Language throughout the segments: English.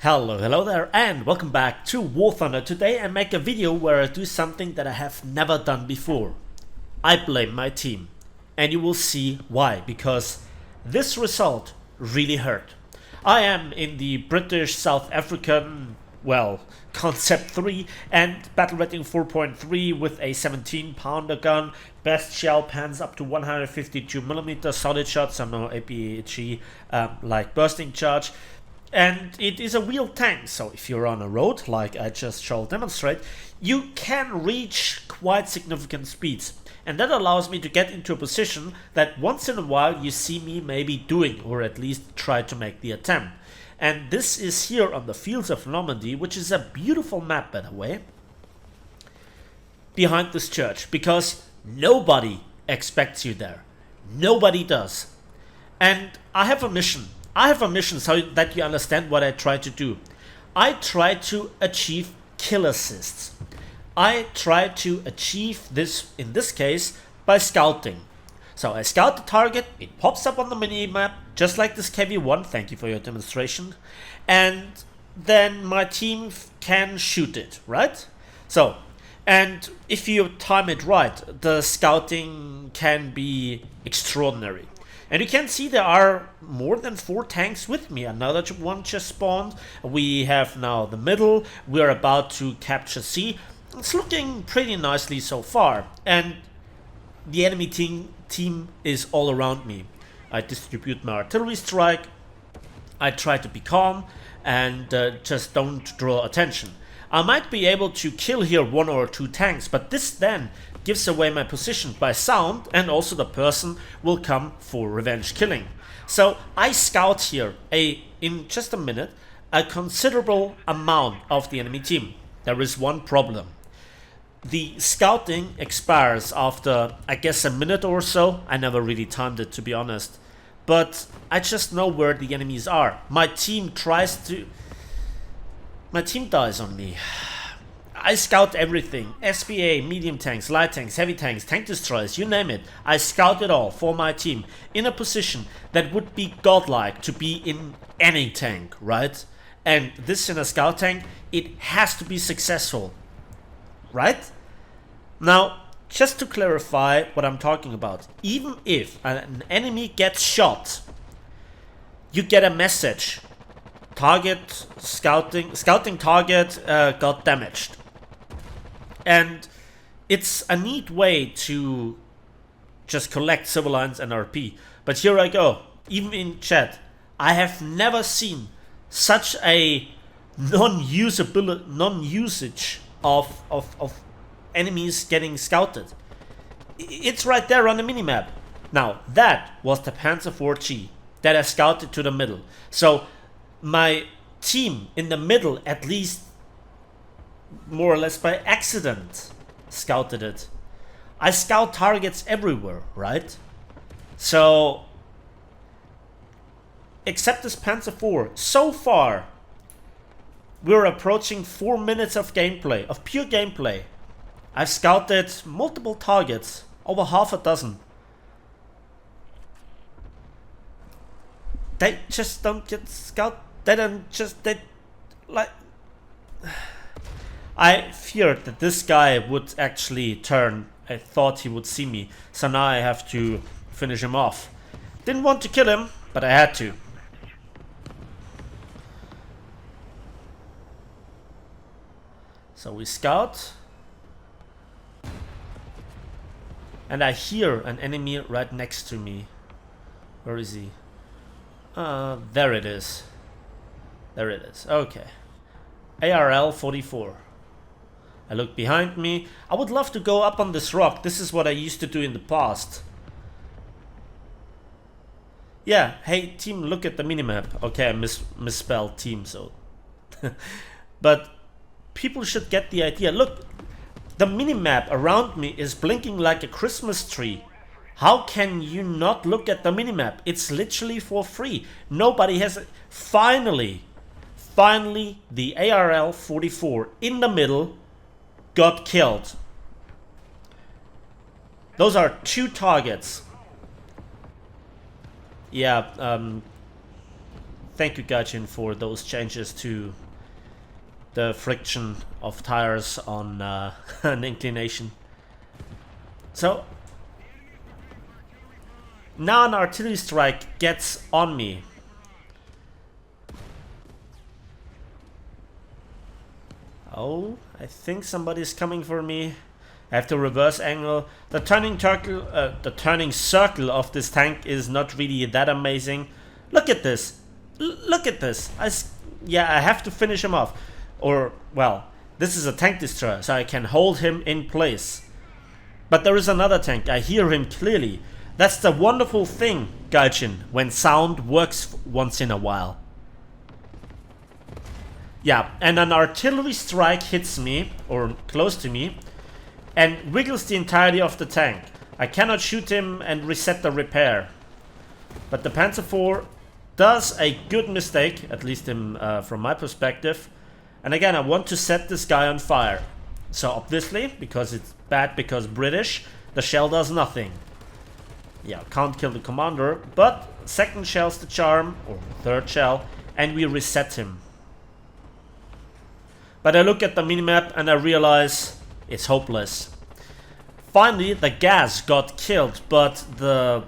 Hello there, and welcome back to War Thunder. Today I make a video where I do something that I have never done before. I blame my team, and you will see why, because this result really hurt. I am in the British South African, Concept 3 and battle rating 4.3 with a 17-pounder gun, best shell pans up to 152mm, solid shots, so no APG like bursting charge. And it is a wheeled tank, so if you're on a road, like I just shall demonstrate, you can reach quite significant speeds. And that allows me to get into a position that once in a while you see me maybe doing, or at least try to make the attempt. And this is here on the fields of Normandy, which is a beautiful map, by the way, behind this church, because nobody expects you there. Nobody does. And I have a mission so that you understand what I try to do. I try to achieve kill assists. I try to achieve this, in this case, by scouting. So I scout the target, it pops up on the mini-map, just like this KV-1, thank you for your demonstration, and then my team can shoot it, right? So, and if you time it right, the scouting can be extraordinary. And you can see there are more than 4 tanks with me. Another one just spawned. We have now the middle. We are about to capture C. It's looking pretty nicely so far. And the enemy team is all around me. I distribute my artillery strike. I try to be calm and just don't draw attention. I might be able to kill here 1 or 2 tanks, but this then gives away my position by sound, and also the person will come for revenge killing. So I scout here in just a minute a considerable amount of the enemy team. There is one problem. The scouting expires after, I guess, a minute or so. I never really timed it, to be honest, but I just know where the enemies are. My team dies on me. I scout everything. SPA, medium tanks, light tanks, heavy tanks, tank destroyers, you name it. I scout it all for my team in a position that would be godlike to be in any tank, right? And this in a scout tank, it has to be successful, right? Now, just to clarify what I'm talking about, even if an enemy gets shot, you get a message. Target, scouting target got damaged. And it's a neat way to just collect civilians and RP. But here I go, even in chat, I have never seen such a non-usage of enemies getting scouted. It's right there on the minimap. Now, that was the Panzer IV-G that I scouted to the middle. So my team in the middle, at least more or less by accident, scouted it. I scout targets everywhere, right? So, except this Panzer IV, so far we're approaching 4 minutes of gameplay, of pure gameplay. I've scouted multiple targets, over half a dozen. They just don't get scouted. I feared that this guy would actually turn. I thought he would see me, so now I have to finish him off. Didn't want to kill him, but I had to. So we scout. And I hear an enemy right next to me. Where is he? There it is. There it is. Okay. ARL 44. I look behind me. I would love to go up on this rock. This is what I used to do in the past. Yeah, hey team, look at the minimap. Okay, I misspelled team, so. But people should get the idea. Look, the minimap around me is blinking like a Christmas tree. How can you not look at the minimap? It's literally for free. Nobody has it. Finally, the ARL 44 in the middle got killed. Those are 2 targets. Yeah, Thank you, Gaijin, for those changes to the friction of tires on an inclination. So now an artillery strike gets on me. Oh, I think somebody's coming for me. I have to reverse angle. The turning circle of this tank is not really that amazing. Look at this. Look at this. I have to finish him off. Or, well, this is a tank destroyer, so I can hold him in place. But there is another tank. I hear him clearly. That's the wonderful thing, Gaijin, when sound works once in a while. Yeah, and an artillery strike hits me, or close to me, and wiggles the entirety of the tank. I cannot shoot him and reset the repair. But the Panzer IV does a good mistake, at least from my perspective. And again, I want to set this guy on fire. So obviously, because it's bad, because British, the shell does nothing. Yeah, can't kill the commander, but second shell's the charm, or third shell, and we reset him. But I look at the minimap and I realize it's hopeless. Finally, the gas got killed, but the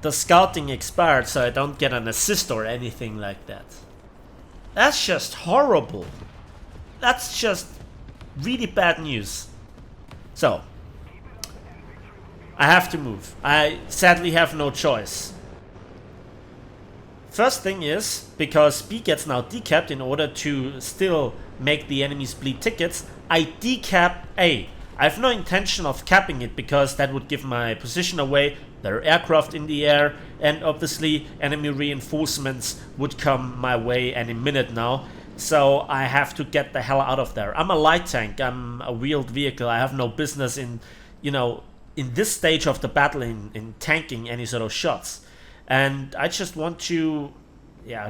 scouting expired, so I don't get an assist or anything like that. That's just horrible. That's just really bad news. So, I have to move. I sadly have no choice. First thing is, because B gets now decapped in order to still make the enemies bleed tickets, I decap A. I have no intention of capping it because that would give my position away. There are aircraft in the air, and obviously enemy reinforcements would come my way any minute now. So I have to get the hell out of there. I'm a light tank, I'm a wheeled vehicle. I have no business in this stage of the battle in tanking any sort of shots. And I just want to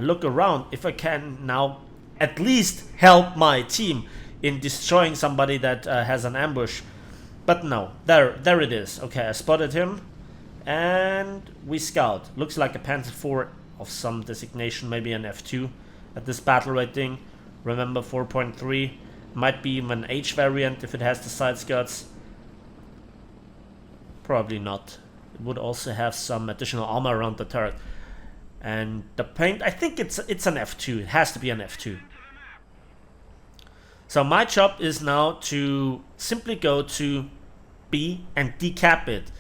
look around if I can now at least help my team in destroying somebody that has an ambush. But no, there it is. Okay, I spotted him. And we scout. Looks like a Panzer IV of some designation, maybe an F2 at this battle rating. Remember 4.3. Might be even an H variant if it has the side skirts. Probably not. It would also have some additional armor around the turret. And the paint, I think it's an F2. It has to be an F2. So my job is now to simply go to B and decap it.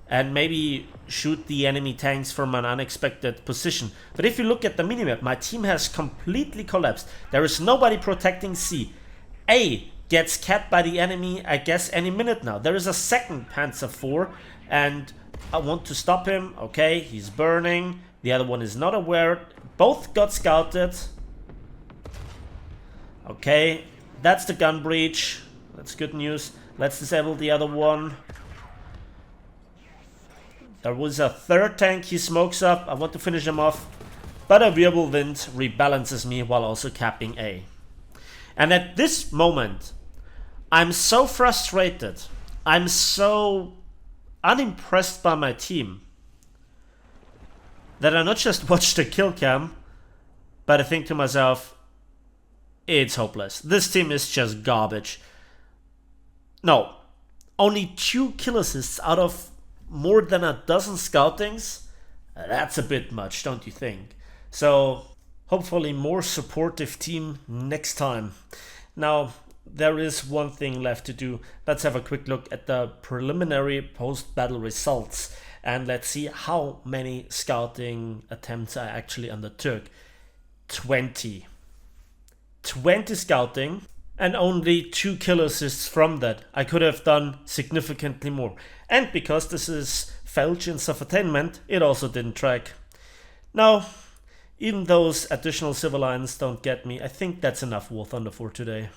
And maybe shoot the enemy tanks from an unexpected position. But if you look at the minimap, my team has completely collapsed. There is nobody protecting C. A gets capped by the enemy, I guess, any minute now. There is a second Panzer IV, and I want to stop him. Okay, he's burning. The other one is not aware. Both got scouted. Okay, that's the gun breach. That's good news. Let's disable the other one. There was a third tank, he smokes up. I want to finish him off. But a variable wind rebalances me while also capping A. And at this moment, I'm so frustrated. I'm so unimpressed by my team that I not just watch the kill cam, but I think to myself, it's hopeless. This team is just garbage. No, only 2 kill assists out of more than a dozen scoutings? That's a bit much, don't you think? So, hopefully more supportive team next time. Now, there is one thing left to do. Let's have a quick look at the preliminary post-battle results. And let's see how many scouting attempts I actually undertook. 20. 20 scouting and only 2 kill assists from that. I could have done significantly more. And because this is Felgians of Attainment, it also didn't track. Now, even those additional civilians don't get me. I think that's enough War Thunder for today.